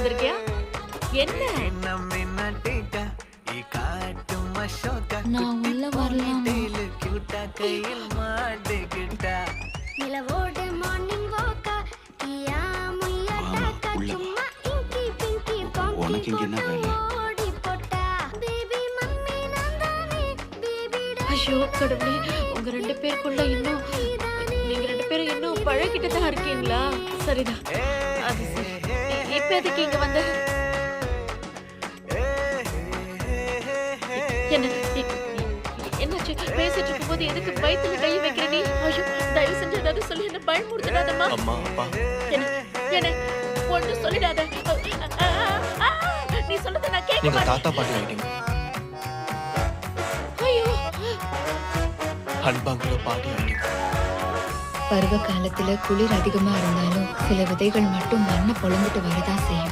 வந்திருக்கியா? என்ன? நான் உள்ள வரலாமா? நிலவோடு மார்னிங் வாக்கா கியா முய்யா டாக்கா சும்மா இங்கி பிங்கி பாங்கி உனக்கு இங்க என்ன வேலை? ஓடி போட்டா பேபி மம்மி நான்தானே பேபி ஐயோ கடவுளே, உங்க 2 பேருக்குள்ள இன்னும் நீங்க 2 பேரும் இன்னும் பழகிட்டு தான் இருக்கீங்களா? சரிதான். அது சரி. இப்ப எதுக்கு இங்க வந்த? என்ன என்னாச்சு? பேசிட்டு இருக்கும்போது எதுக்கு வயித்துல கை வைக்கிற நீ? ஐயோ தயவு செஞ்சு ஏதாவது சொல்லி என்ன பயமுறுத்திடாதம்மா. அம்மா அப்பா என்ன என்ன ஒண்ணு சொல்லிடாத. நீ சொல்றத நான் கேட்க நீங்க மாட்டேன். தாத்தா பாட்டி ஆயிட்டீங்க. ஐயோ அன்பாங்களோ பாட்டி ஆயிட்டீங்க. பருவ காலத்துல குளிர் அதிகமா இருந்தாலும் சில விதைகள் மட்டும் மண்ணை பொழந்துட்டு வரதான் செய்யும்.